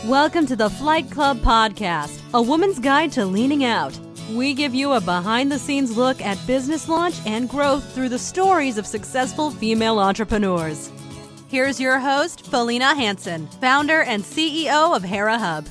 Welcome to the Flight Club Podcast, a woman's guide to leaning out. We give you a behind-the-scenes look at business launch and growth through the stories of successful female entrepreneurs. Here's your host, Felina Hansen, founder and CEO of Hera Hub.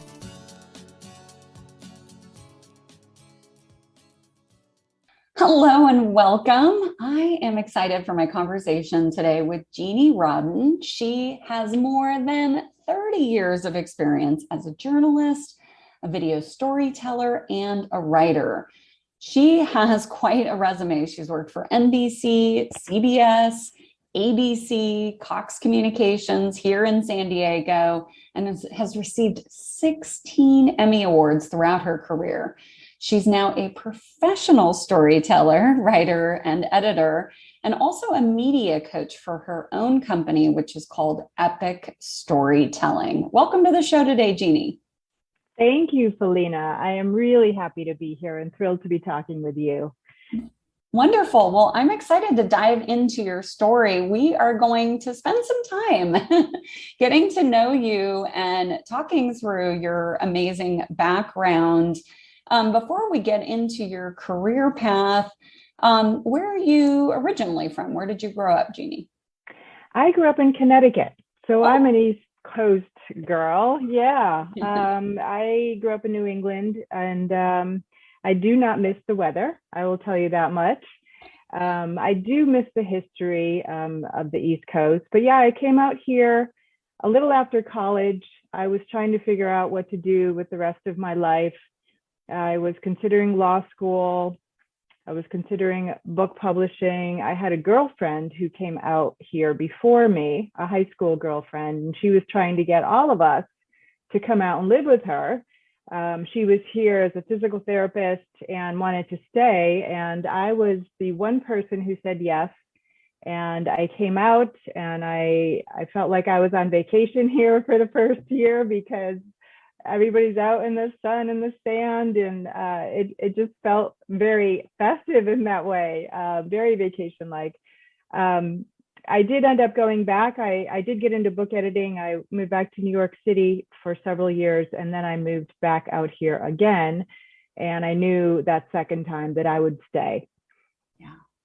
Hello and welcome. I am excited for my conversation today with Jeanne Rawdin. She has more than 30 years of experience as a journalist, a video storyteller, and a writer. She has quite a resume. She's worked for NBC, CBS, ABC, Cox Communications here in San Diego, and has received 16 Emmy Awards throughout her career. She's now a professional storyteller, writer, and editor, and also a media coach for her own company, which is called Epic Storytelling. Welcome to the show today, Jeanne. Thank you, Felina. I am really happy to be here and thrilled to be talking with you. Wonderful. Well, I'm excited to dive into your story. We are going to spend some time getting to know you and talking through your amazing background. Before we get into your career path, where are you originally from? Where did you grow up, Jeanne? I grew up in Connecticut, so I'm an East Coast girl. Yeah, I grew up in New England, and I do not miss the weather. I will tell you that much. I do miss the history of the East Coast, but yeah, I came out here a little after college. I was trying to figure out what to do with the rest of my life. I was considering law school. I was considering book publishing. I had a girlfriend who came out here before me, a high school girlfriend, and she was trying to get all of us to come out and live with her. She was here as a physical therapist and wanted to stay, and I was the one person who said yes. And I came out, and I felt like I was on vacation here for the first year because everybody's out in the sun and the sand, and it just felt very festive in that way, very vacation-like. I did end up going back. I did get into book editing. I moved back to New York City for several years, and then I moved back out here again. And I knew that second time that I would stay.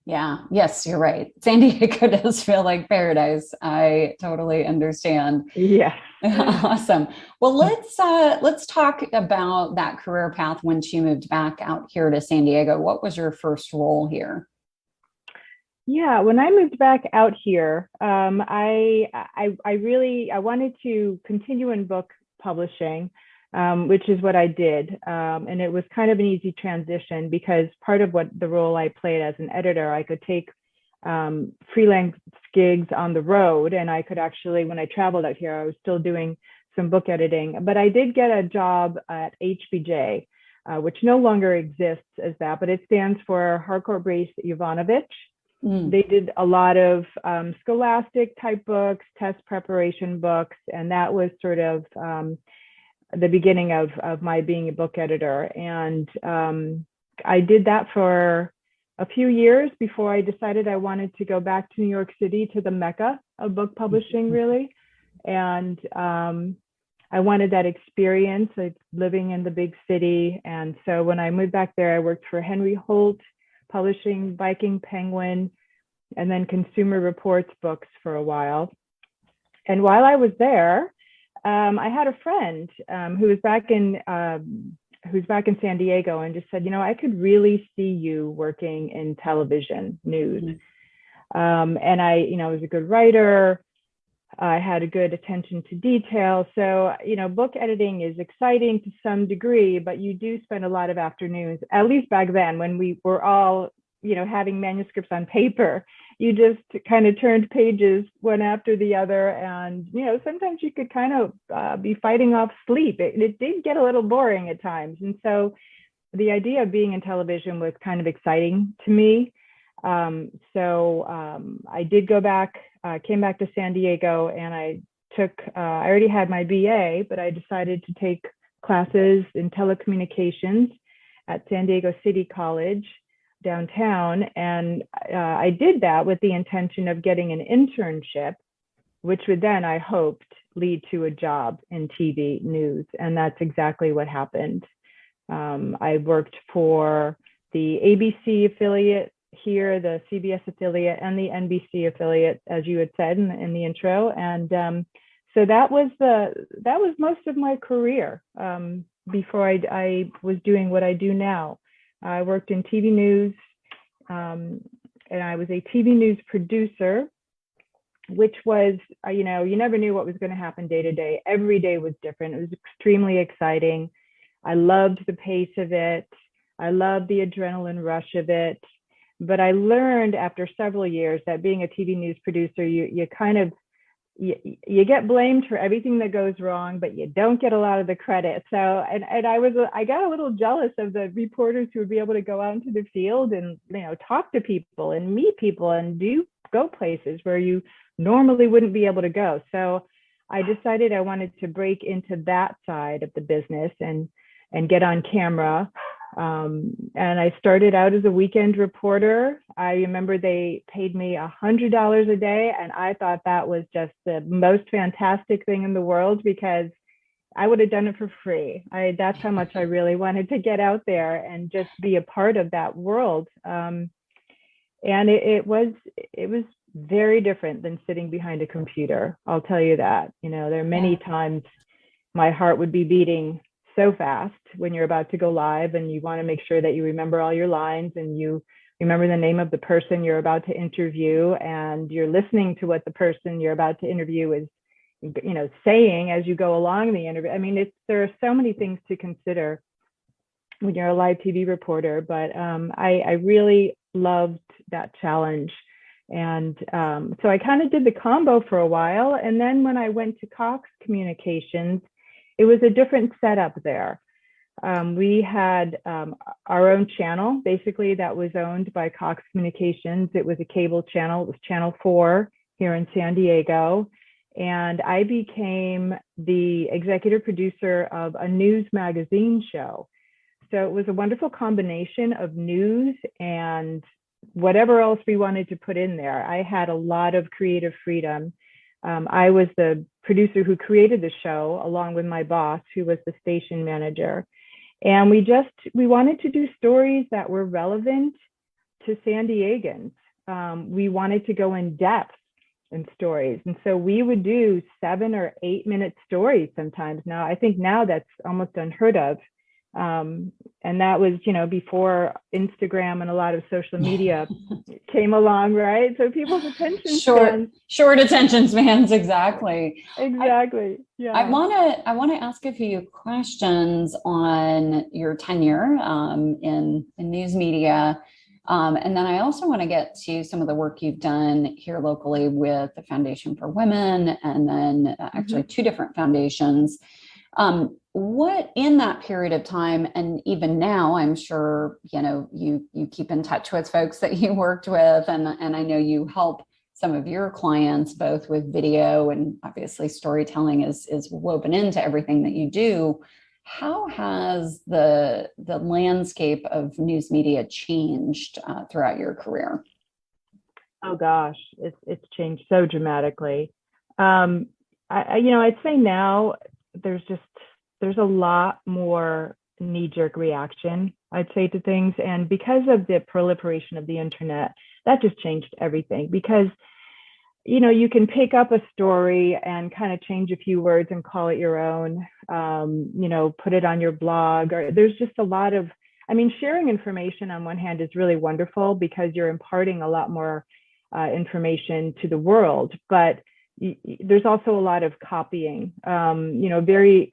Yeah. Yes, you're right. San Diego does feel like paradise. I totally understand. Yeah. Awesome. Well, let's talk about that career path when she moved back out here to San Diego. What was your first role here? Yeah, when I moved back out here, I wanted to continue in book publishing, which is what I did. And it was kind of an easy transition because part of what the role I played as an editor, I could take freelance gigs on the road. And I could actually, when I traveled out here, I was still doing some book editing. But I did get a job at HBJ, which no longer exists as that, but it stands for Harcourt Brace Jovanovich. They did a lot of scholastic type books, test preparation books, and that was sort of the beginning of my being a book editor. And I did that for a few years before I decided I wanted to go back to New York City, to the mecca of book publishing, really. And I wanted that experience of living in the big city. And so when I moved back there, I worked for Henry Holt, publishing Viking Penguin, and then Consumer Reports books for a while. And while I was there, I had a friend who was back in San Diego and just said, I could really see you working in television news. And I was a good writer. I had a good attention to detail. So, book editing is exciting to some degree, but you do spend a lot of afternoons, at least back then when we were all, having manuscripts on paper. You just kind of turned pages one after the other. And, sometimes you could kind of be fighting off sleep. It did get a little boring at times. And so the idea of being in television was kind of exciting to me. So I did go back, came back to San Diego, and I already had my BA, but I decided to take classes in telecommunications at San Diego City College downtown. And I did that with the intention of getting an internship which would then, I hoped, lead to a job in TV news. And that's exactly what happened. I worked for the ABC affiliate here, the CBS affiliate, and the NBC affiliate, as you had said in the intro. And so that was most of my career before I was doing what I do now. I worked in TV news, and I was a TV news producer, which was, you never knew what was going to happen day to day. Every day was different. It was extremely exciting. I loved the pace of it. I loved the adrenaline rush of it. But I learned after several years that being a TV news producer, you get blamed for everything that goes wrong, but you don't get a lot of the credit. So, and I got a little jealous of the reporters who would be able to go out into the field and, talk to people and meet people and go places where you normally wouldn't be able to go. So I decided I wanted to break into that side of the business and get on camera. And I started out as a weekend reporter. I remember they paid me $100 a day, and I thought that was just the most fantastic thing in the world, because I would have done it for free. That's how much I really wanted to get out there and just be a part of that world. And it was very different than sitting behind a computer. I'll tell you that. There are many times my heart would be beating so fast when you're about to go live, and you want to make sure that you remember all your lines and you remember the name of the person you're about to interview, and you're listening to what the person you're about to interview is saying as you go along the interview. I mean, there are so many things to consider when you're a live TV reporter, but I really loved that challenge. And so I kind of did the combo for a while. And then when I went to Cox Communications, it was a different setup there. We had our own channel, basically, that was owned by Cox Communications. It was a cable channel. It was Channel 4 here in San Diego. And I became the executive producer of a news magazine show. So it was a wonderful combination of news and whatever else we wanted to put in there. I had a lot of creative freedom. I was the producer who created the show, along with my boss, who was the station manager. And we wanted to do stories that were relevant to San Diegans. We wanted to go in depth in stories. And so we would do 7 or 8 minute stories sometimes. Now, I think now that's almost unheard of. And that was, before Instagram and a lot of social media came along, right? So people's attention short attention spans, exactly. Yeah. I want to ask a few questions on your tenure in news media. And then I also want to get to some of the work you've done here locally with the Foundation for Women, and then actually 2 different foundations. What in that period of time, and even now, I'm sure, you keep in touch with folks that you worked with, and I know you help some of your clients both with video, and obviously storytelling is woven into everything that you do. How has the landscape of news media changed throughout your career? Oh gosh, it's changed so dramatically. I'd say now there's a lot more knee-jerk reaction, I'd say, to things. And because of the proliferation of the internet, that just changed everything. Because, you can pick up a story and kind of change a few words and call it your own, put it on your blog, or there's just a lot of, sharing information on one hand is really wonderful because you're imparting a lot more information to the world. But there's also a lot of copying, especially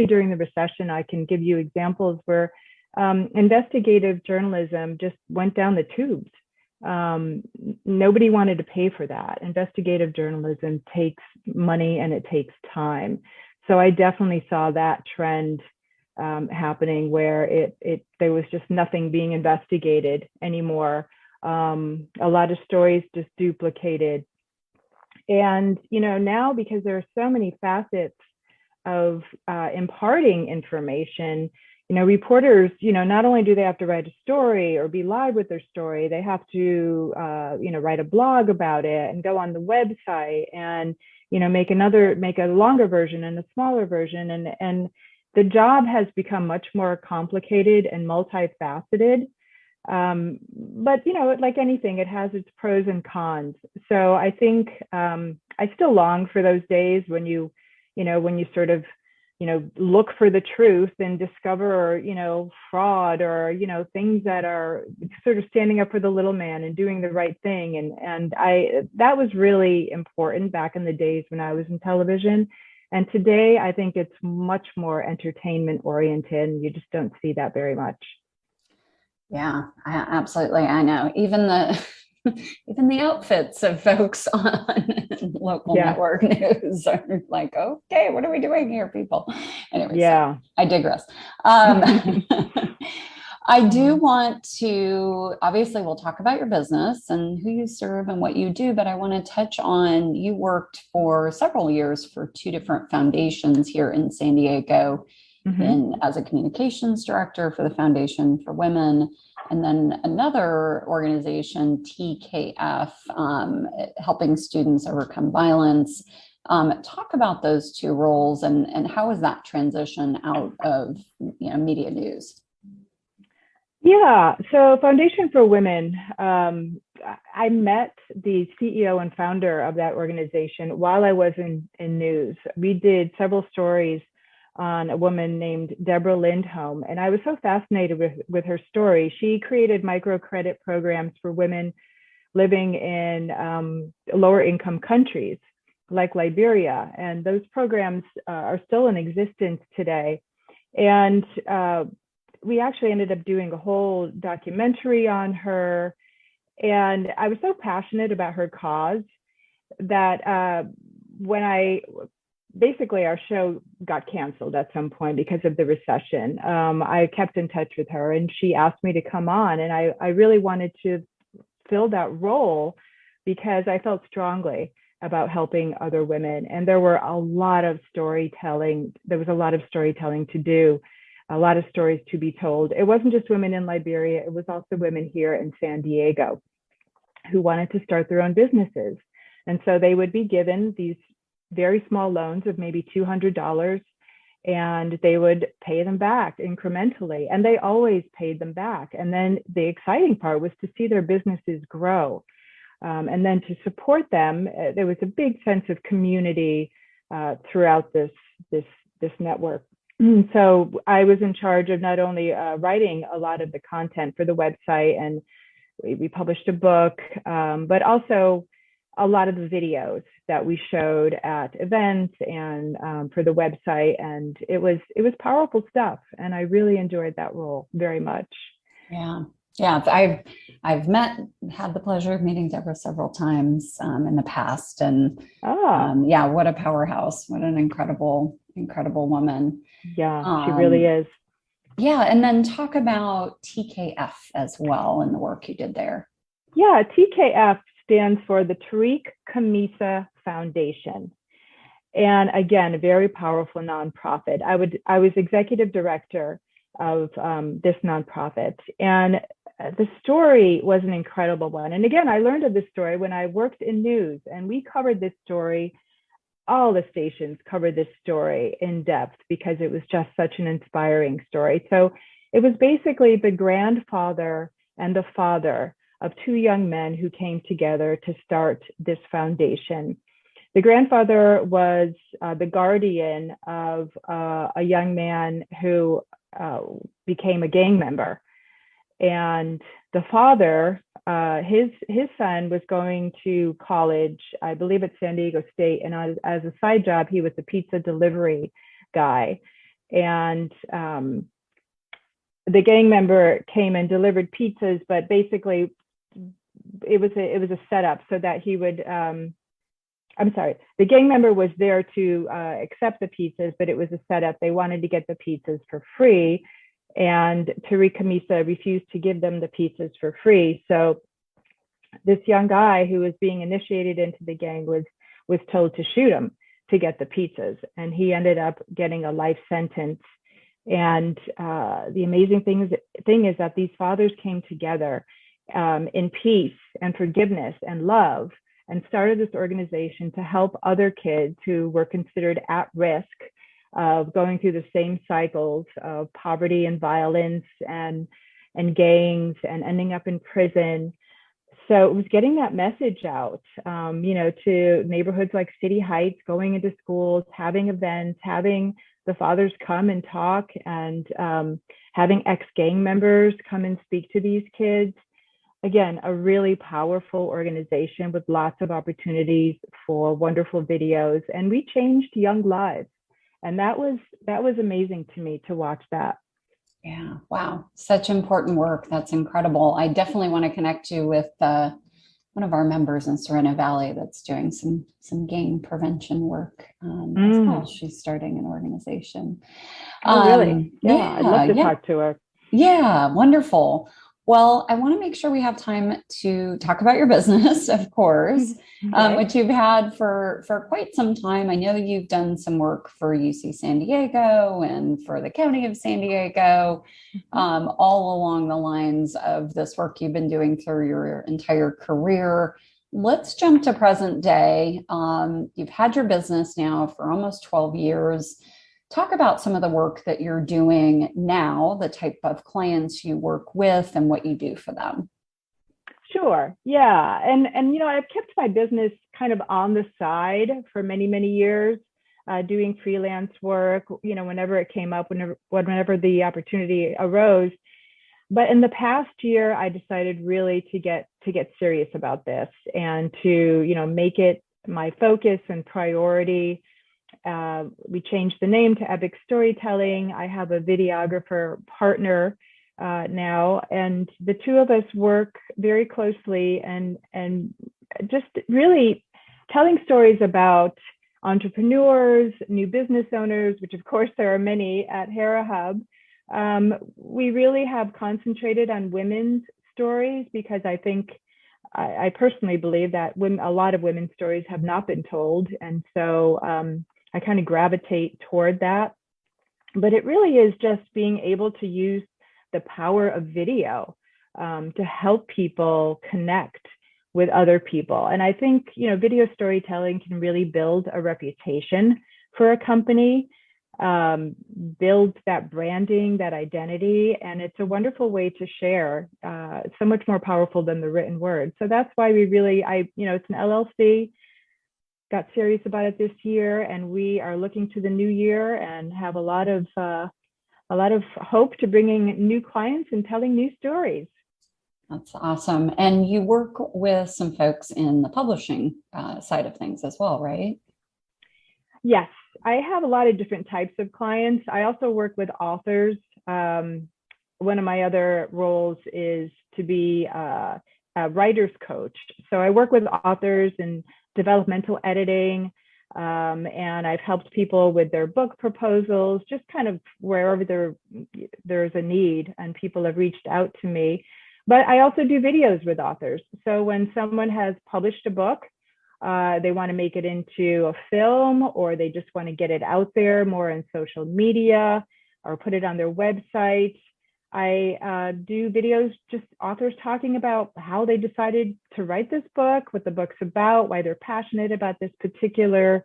during the recession. I can give you examples where investigative journalism just went down the tubes. Nobody wanted to pay for that. Investigative journalism takes money and it takes time. So I definitely saw that trend happening where there was just nothing being investigated anymore. A lot of stories just duplicated. And, now because there are so many facets of imparting information, reporters, not only do they have to write a story or be live with their story, they have to, write a blog about it and go on the website and, make a longer version and a smaller version. And the job has become much more complicated and multifaceted. But, like anything, it has its pros and cons. So I think I still long for those days when you sort of, look for the truth and discover, fraud or, things that are sort of standing up for the little man and doing the right thing. And that was really important back in the days when I was in television. And today, I think it's much more entertainment oriented, and you just don't see that very much. Yeah, absolutely. I know. Even the outfits of folks on local network news are like, okay, what are we doing here, people? Anyway, so I digress. I do want to, obviously, we'll talk about your business and who you serve and what you do, but I want to touch on, you worked for several years for two different foundations here in San Diego, as a communications director for the Foundation for Women, and then another organization, TKF, helping students overcome violence. Talk about those two roles and how is that transition out of media news? Yeah, so Foundation for Women, I met the CEO and founder of that organization while I was in news. We did several stories on a woman named Deborah Lindholm, and I was so fascinated with her story. She created microcredit programs for women living in lower income countries like Liberia, and those programs are still in existence today. And we actually ended up doing a whole documentary on her. And I was so passionate about her cause that when basically our show got canceled at some point because of the recession, I kept in touch with her and she asked me to come on. And I really wanted to fill that role because I felt strongly about helping other women. And there was a lot of storytelling to do. A lot of stories to be told. It wasn't just women in Liberia, it was also women here in San Diego who wanted to start their own businesses. And so they would be given these very small loans of maybe $200 and they would pay them back incrementally. And they always paid them back. And then the exciting part was to see their businesses grow. And then to support them, there was a big sense of community throughout this network. So I was in charge of not only writing a lot of the content for the website, and we published a book, but also a lot of the videos that we showed at events and for the website. And it was powerful stuff. And I really enjoyed that role very much. Yeah. Yeah. I've had the pleasure of meeting Deborah several times in the past. And what a powerhouse. What an incredible woman. Yeah, she really is. Yeah. And then talk about TKF as well and the work you did there. Yeah, TKF stands for the Tariq Kamisa Foundation. And again, a very powerful nonprofit. I was executive director of this nonprofit. And the story was an incredible one. And again, I learned of this story when I worked in news, and we covered this story. All the stations covered this story in depth because it was just such an inspiring story. So it was basically the grandfather and the father of two young men who came together to start this foundation. The grandfather was the guardian of a young man who became a gang member. And the father, his son was going to college, I believe at San Diego State, and as a side job, he was a pizza delivery guy. And the gang member came and delivered pizzas, but basically it was a setup so that he would, the gang member was there to accept the pizzas, but it was a setup. They wanted to get the pizzas for free. And Tariq Kamisa refused to give them the pizzas for free. So this young guy who was being initiated into the gang was told to shoot him to get the pizzas. And he ended up getting a life sentence. And the amazing thing is that these fathers came together in peace and forgiveness and love, and started this organization to help other kids who were considered at risk of going through the same cycles of poverty and violence and gangs and ending up in prison. So it was getting that message out, to neighborhoods like City Heights, going into schools, having events, having the fathers come and talk, and having ex-gang members come and speak to these kids. Again, a really powerful organization with lots of opportunities for wonderful videos, and we changed young lives. And that was amazing to me to watch that. Yeah. Wow. Such important work. That's incredible. I definitely want to connect you with one of our members in Serena Valley that's doing some gang prevention work as well. She's starting an organization. Oh, really? Yeah. I'd love to talk to her. Yeah. Wonderful. Well, I want to make sure we have time to talk about your business, of course, which you've had for quite some time. I know you've done some work for UC San Diego and for the County of San Diego, all along the lines of this work you've been doing through your entire career. Let's jump to present day. You've had your business now for almost 12 years. Talk about some of the work that you're doing now, the type of clients you work with, and what you do for them. Sure. Yeah. And I've kept my business kind of on the side for many, many years, doing freelance work, whenever it came up, whenever the opportunity arose. But in the past year, I decided really to get serious about this and to, make it my focus and priority. We changed the name to Epic Storytelling. I have a videographer partner now, and the two of us work very closely and just really telling stories about entrepreneurs, new business owners, which of course there are many at Hera Hub. We really have concentrated on women's stories because I personally believe that a lot of women's stories have not been told, and so I kind of gravitate toward that. But it really is just being able to use the power of video to help people connect with other people. And I think, video storytelling can really build a reputation for a company, build that branding, that identity, and it's a wonderful way to share. It's so much more powerful than the written word. So that's why it's an LLC. Got serious about it this year, and we are looking to the new year and have a lot of hope to bringing new clients and telling new stories. That's awesome. And you work with some folks in the publishing side of things as well, right? Yes, I have a lot of different types of clients. I also work with authors. One of my other roles is to be a writer's coach. So I work with authors and developmental editing, and I've helped people with their book proposals, just kind of wherever there's a need and people have reached out to me. But I also do videos with authors. So when someone has published a book, they want to make it into a film, or they just want to get it out there more on social media or put it on their website, I do videos, just authors talking about how they decided to write this book, what the book's about, why they're passionate about this particular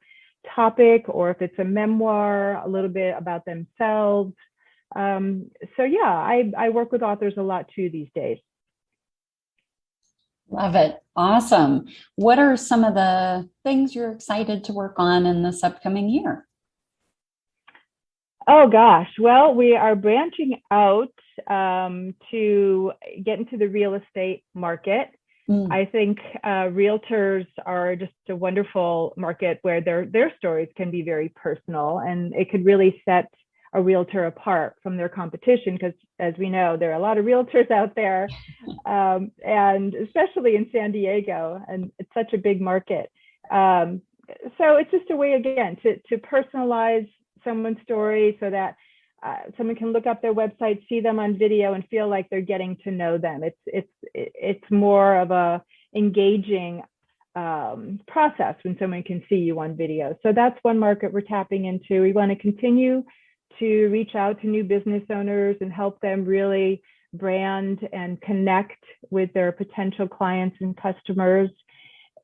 topic, or if it's a memoir, a little bit about themselves. I work with authors a lot too these days. Love it. Awesome. What are some of the things you're excited to work on in this upcoming year? Oh gosh, well, we are branching out to get into the real estate market. I think realtors are just a wonderful market where their stories can be very personal, and it could really set a realtor apart from their competition, because as we know, there are a lot of realtors out there, and especially in San Diego, and it's such a big market. So it's just a way, again, to personalize someone's story so that someone can look up their website, see them on video, and feel like they're getting to know them. It's more of a engaging process when someone can see you on video. So that's one market we're tapping into. We want to continue to reach out to new business owners and help them really brand and connect with their potential clients and customers.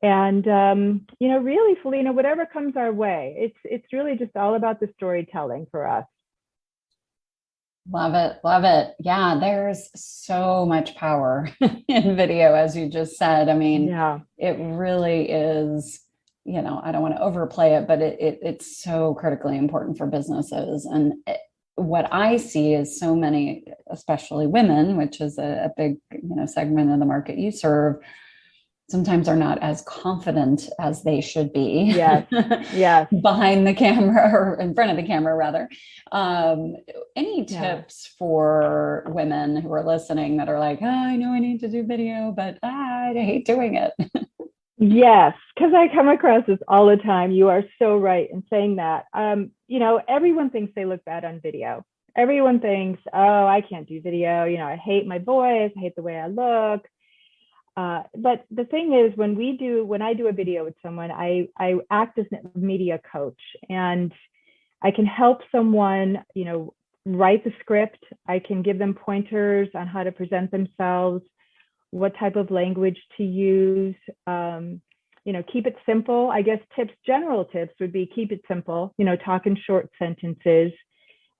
And, really, Felina, whatever comes our way, it's really just all about the storytelling for us. Love it. Love it. Yeah, there's so much power in video, as you just said. I mean, It really is, I don't want to overplay it, but it's so critically important for businesses. And what I see is so many, especially women, which is a big, segment of the market you serve, sometimes are not as confident as they should be. Yes. Behind the camera, or in front of the camera rather. Any tips for women who are listening that are like, I know I need to do video, but I hate doing it? Yes, because I come across this all the time. You are so right in saying that. Everyone thinks they look bad on video. Everyone thinks, oh, I can't do video. I hate my voice. I hate the way I look. But the thing is, when I do a video with someone, I act as a media coach, and I can help someone, write the script. I can give them pointers on how to present themselves, what type of language to use, keep it simple. I guess general tips would be keep it simple, talk in short sentences.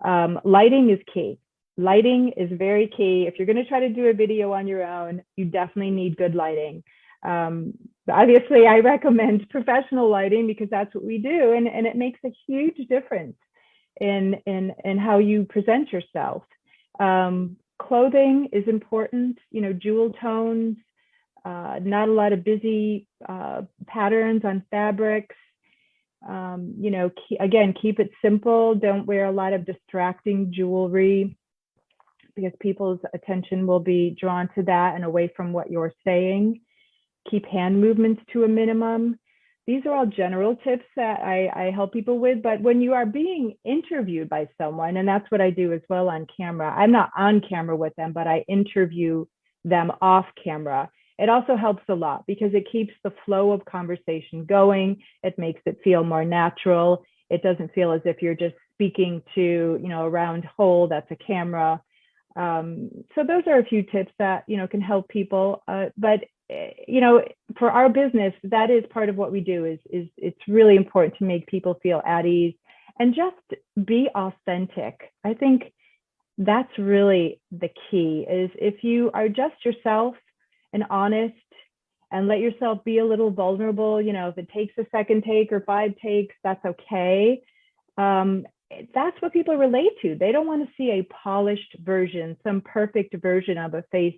Lighting is key. Lighting is very key. If you're going to try to do a video on your own, you definitely need good lighting. Obviously, I recommend professional lighting because that's what we do, and it makes a huge difference in how you present yourself. Clothing is important, jewel tones, not a lot of busy patterns on fabrics. Again, keep it simple. Don't wear a lot of distracting jewelry, because people's attention will be drawn to that and away from what you're saying. Keep hand movements to a minimum. These are all general tips that I help people with. But when you are being interviewed by someone, and that's what I do as well on camera, I'm not on camera with them, but I interview them off camera. It also helps a lot because it keeps the flow of conversation going. It makes it feel more natural. It doesn't feel as if you're just speaking to, a round hole that's a camera. So those are a few tips that, can help people. But for our business, that is part of what we do is it's really important to make people feel at ease and just be authentic. I think that's really the key, is if you are just yourself and honest and let yourself be a little vulnerable, if it takes a second take or 5 takes, that's okay. That's what people relate to. They don't want to see a polished version, some perfect version of a face,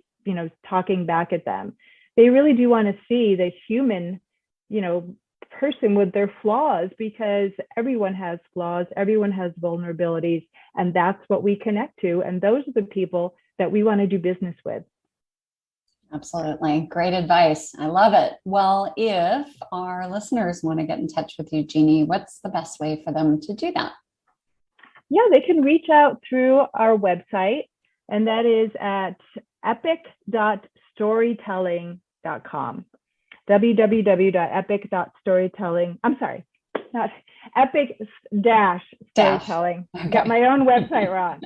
talking back at them. They really do want to see the human, person with their flaws, because everyone has flaws, everyone has vulnerabilities, and that's what we connect to. And those are the people that we want to do business with. Absolutely. Great advice. I love it. Well, if our listeners want to get in touch with you, Jeanne, what's the best way for them to do that? Yeah, they can reach out through our website, and that is at epic.storytelling.com. www.epic.storytelling. I'm sorry, not epic-storytelling. Okay. Got my own website wrong.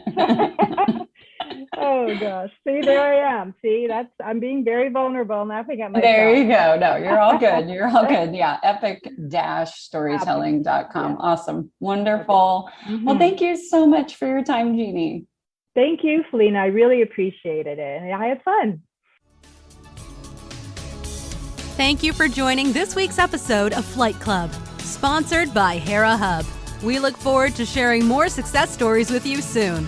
Oh gosh. See, there I am. See, I'm being very vulnerable and laughing at myself. There you go. No, you're all good. You're all good. Yeah. epic-storytelling.com. Yeah. Awesome. Wonderful. Mm-hmm. Well, thank you so much for your time, Jeanne. Thank you, Felina. I really appreciated it. And I had fun. Thank you for joining this week's episode of Flight Club, sponsored by Hera Hub. We look forward to sharing more success stories with you soon.